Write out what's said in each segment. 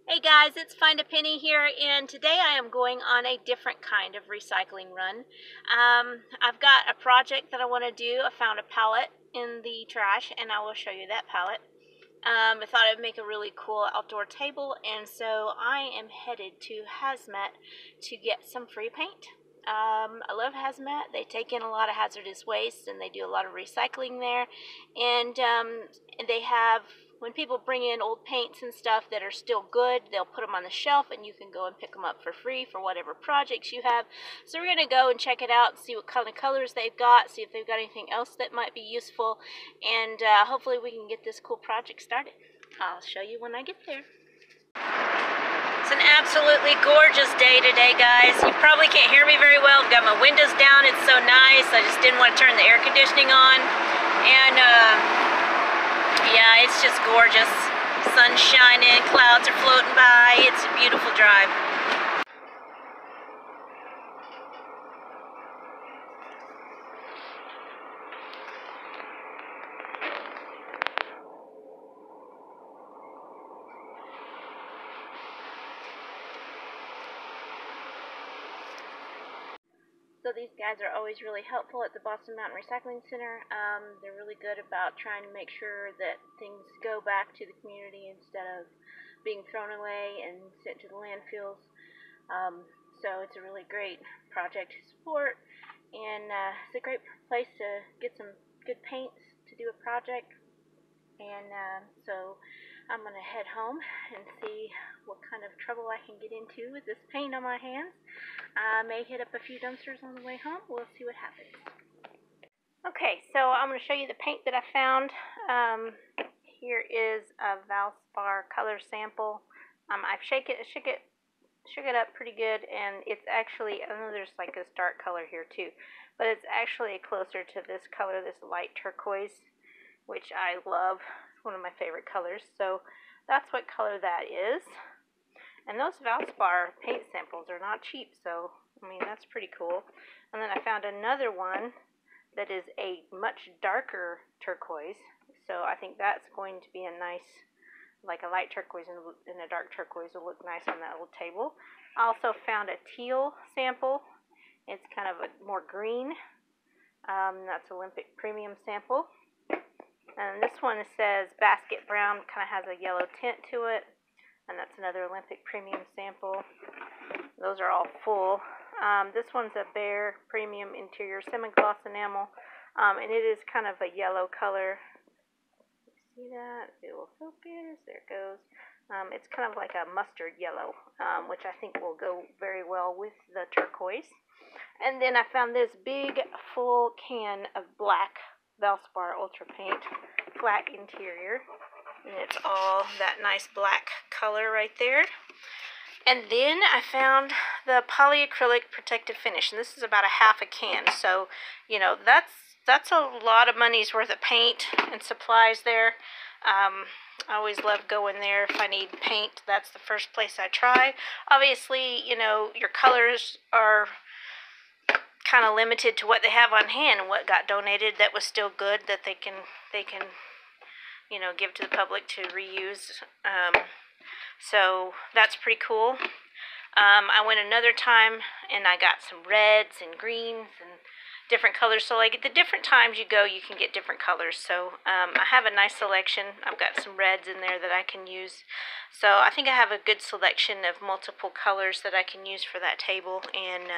Hey guys, it's Find a Penny here, and today I am going on a different kind of recycling run. I've got a project that I want to do. I found a pallet in the trash, and I will show you that pallet. I thought it would make a really cool outdoor table, and so I am headed to Hazmat to get some free paint. I love Hazmat. They take in a lot of hazardous waste, and they do a lot of recycling there. And they have, when people bring in old paints and stuff that are still good, they'll put them on the shelf, and you can go and pick them up for free for whatever projects you have. So we're going to go and check it out and see what kind of colors they've got, see if they've got anything else that might be useful, and hopefully we can get this cool project started. I'll show you when I get there. It's an absolutely gorgeous day today, guys. You probably can't hear me very well. I've got my windows down. It's so nice. I just didn't want to turn the air conditioning on. And yeah, it's just gorgeous. Sun's shining, clouds are floating by. It's a beautiful drive. So these guys are always really helpful at the Boston Mountain Recycling Center. They're really good about trying to make sure that things go back to the community instead of being thrown away and sent to the landfills. So it's a really great project to support, and it's a great place to get some good paints to do a project. And so I'm going to head home and see what kind of trouble I can get into with this paint on my hands. I may hit up a few dumpsters on the way home. We'll see what happens. Okay, so I'm going to show you the paint that I found. Here is a Valspar color sample. I've shook it up pretty good, and it's actually, I know there's like this dark color here too, but it's actually closer to this color, this light turquoise, which I love. It's one of my favorite colors. So that's what color that is. And those Valspar paint samples are not cheap, so I mean that's pretty cool. And then I found another one that is a much darker turquoise, so I think that's going to be a nice, like a light turquoise and a dark turquoise will look nice on that little table. I also found a teal sample. It's kind of a more green. That's Olympic Premium sample. And this one says basket brown, kind of has a yellow tint to it. And that's another Olympic Premium sample. Those are all full. This one's a Bear Premium Interior Semi-Gloss Enamel. And it is kind of a yellow color. See that? It will focus. There it goes. It's kind of like a mustard yellow, which I think will go very well with the turquoise. And then I found this big full can of black Valspar Ultra Paint, flat interior. And it's all that nice black color right there. And then I found the polyacrylic protective finish, and this is about a half a can. So, you know, that's a lot of money's worth of paint and supplies there. I always love going there if I need paint. That's the first place I try. Obviously, you know, your colors are kind of limited to what they have on hand and what got donated that was still good that they can you know, give to the public to reuse. So that's pretty cool. I went another time and I got some reds and greens and different colors. So like at the different times you go, you can get different colors. So I have a nice selection. I've got some reds in there that I can use. So I think I have a good selection of multiple colors that I can use for that table, and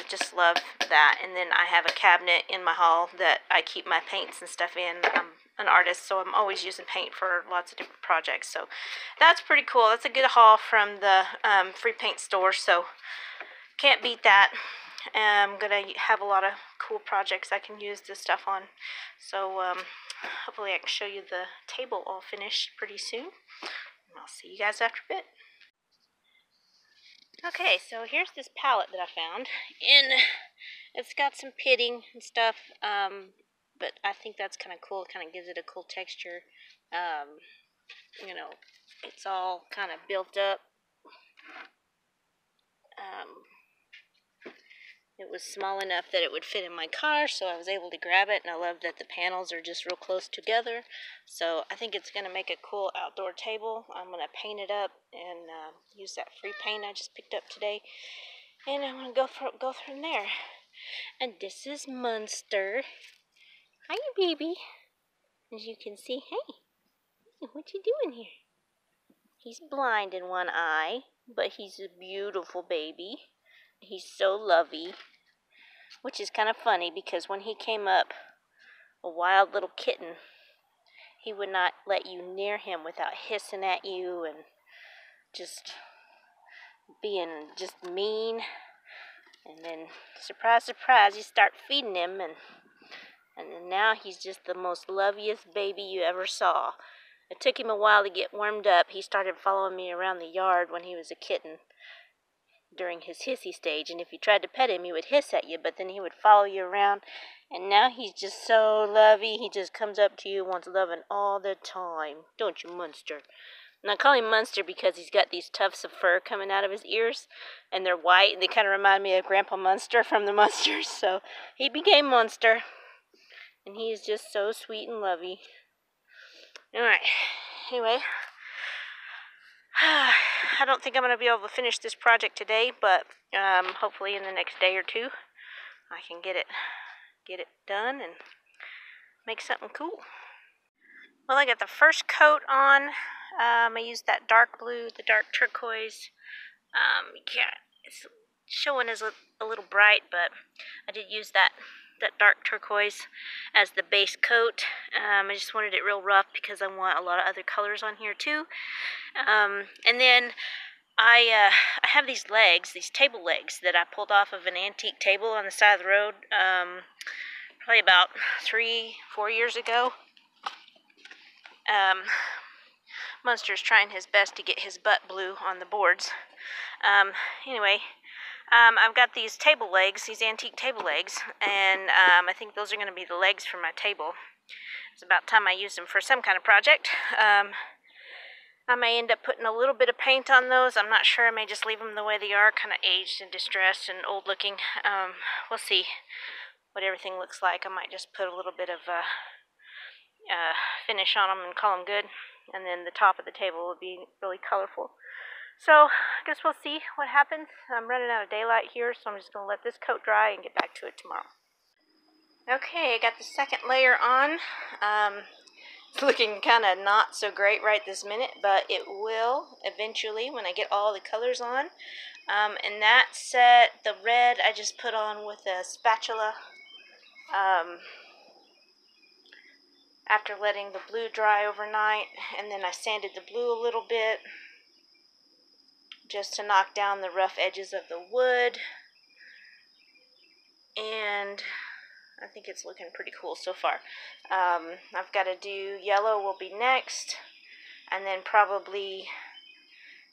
just love that. And then I have a cabinet in my hall that I keep my paints and stuff in. I'm an artist, so I'm always using paint for lots of different projects. So that's pretty cool. That's a good haul from the free paint store, so can't beat that. I'm going to have a lot of cool projects I can use this stuff on. So hopefully I can show you the table all finished pretty soon. And I'll see you guys after a bit. Okay, so here's this palette that I found. And it's got some pitting and stuff. But I think that's kind of cool. It kind of gives it a cool texture. You know, it's all kind of built up. It was small enough that it would fit in my car, so I was able to grab it, and I love that the panels are just real close together. So I think it's going to make a cool outdoor table. I'm going to paint it up and use that free paint I just picked up today, and I'm going to go from there. And this is Munster. Hi, baby. As you can see, hey, what you doing here? He's blind in one eye, but he's a beautiful baby. He's so lovey, which is kind of funny because when he came up, a wild little kitten, he would not let you near him without hissing at you and just being just mean. And then, surprise, surprise, you start feeding him, and then now he's just the most loveliest baby you ever saw. It took him a while to get warmed up. He started following me around the yard when he was a kitten during his hissy stage, and if you tried to pet him, he would hiss at you, but then he would follow you around, and now he's just so lovey. He just comes up to you, wants loving all the time. Don't you, Munster? And I call him Munster because he's got these tufts of fur coming out of his ears, and they're white, and they kind of remind me of Grandpa Munster from the Munsters, so he became Munster, and he is just so sweet and lovey. Alright, anyway, I don't think I'm going to be able to finish this project today, but hopefully in the next day or two I can get it done and make something cool. Well, I got the first coat on. I used that dark blue, the dark turquoise. Yeah, it's showing as a little bright, but I did use that dark turquoise as the base coat. I just wanted it real rough because I want a lot of other colors on here too. And then I have these legs, these table legs that I pulled off of an antique table on the side of the road, probably about 3-4 years ago. Munster's trying his best to get his butt blue on the boards. Anyway, I've got these table legs, these antique table legs, and I think those are going to be the legs for my table. It's about time I use them for some kind of project. I may end up putting a little bit of paint on those. I'm not sure. I may just leave them the way they are, kind of aged and distressed and old looking. We'll see what everything looks like. I might just put a little bit of finish on them and call them good. And then the top of the table will be really colorful. So I guess we'll see what happens. I'm running out of daylight here, so I'm just going to let this coat dry and get back to it tomorrow. Okay, I got the second layer on. It's looking kind of not so great right this minute, but it will eventually when I get all the colors on. And that set, the red I just put on with a spatula after letting the blue dry overnight, and then I sanded the blue a little bit just to knock down the rough edges of the wood. And I think it's looking pretty cool so far. I've got to do yellow will be next, and then probably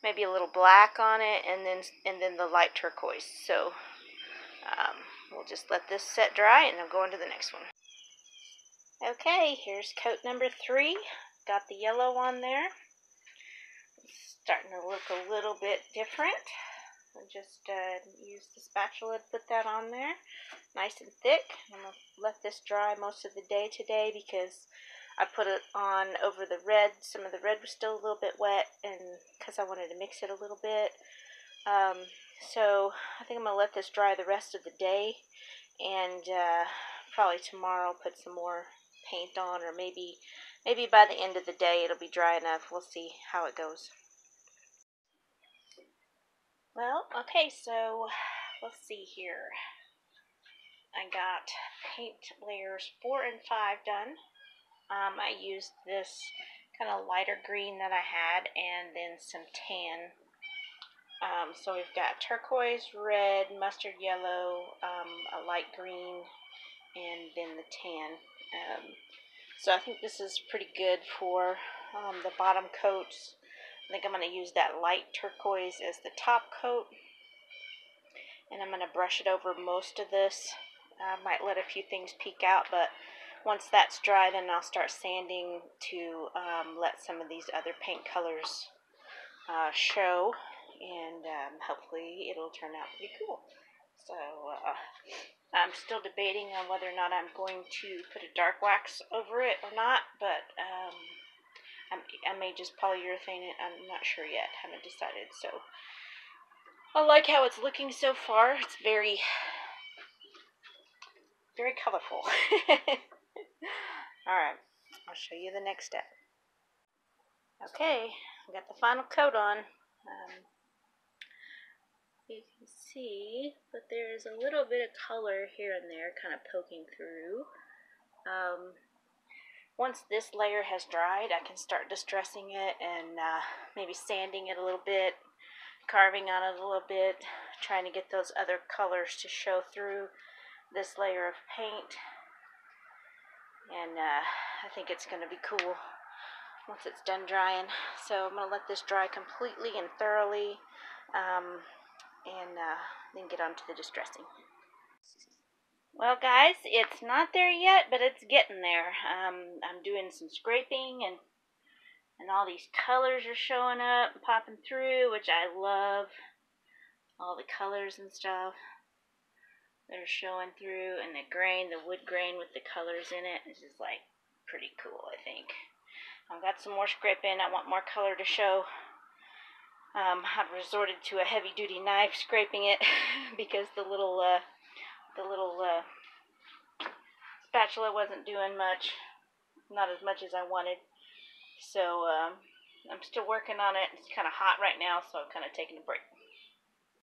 maybe a little black on it, and then the light turquoise. So we'll just let this set dry, and I'll go into the next one. Okay, here's coat number 3. Got the yellow on there. It's starting to look a little bit different. I just used the spatula to put that on there, nice and thick. I'm going to let this dry most of the day today because I put it on over the red. Some of the red was still a little bit wet, and because I wanted to mix it a little bit. So I think I'm going to let this dry the rest of the day, and probably tomorrow put some more paint on, or maybe by the end of the day it'll be dry enough. We'll see how it goes. Well, okay, so let's see here. I got paint layers 4 and 5 done. I used this kind of lighter green that I had, and then some tan. So we've got turquoise, red, mustard yellow, a light green, and then the tan. So I think this is pretty good for the bottom coats. I think I'm going to use that light turquoise as the top coat, and I'm going to brush it over most of this. I might let a few things peek out, but once that's dry, then I'll start sanding to let some of these other paint colors show, and hopefully it'll turn out pretty cool. So I'm still debating on whether or not I'm going to put a dark wax over it or not, but I may just polyurethane it. I'm not sure yet. Haven't decided. So I like how it's looking so far. It's very, very colorful. Alright, I'll show you the next step. Okay, I got the final coat on. You can see, but there's a little bit of color here and there kind of poking through. Once this layer has dried, I can start distressing it and maybe sanding it a little bit, carving on it a little bit, trying to get those other colors to show through this layer of paint. And I think it's going to be cool once it's done drying. So I'm going to let this dry completely and thoroughly, and then get on to the distressing. Well, guys, it's not there yet, but it's getting there. I'm doing some scraping, and all these colors are showing up and popping through, which I love. All the colors and stuff that are showing through, and the grain, the wood grain with the colors in it. This is like pretty cool, I think. I've got some more scraping. I want more color to show. I've resorted to a heavy-duty knife scraping it because the little spatula wasn't doing much, not as much as I wanted. So I'm still working on it. It's kind of hot right now, so I'm kind of taking a break.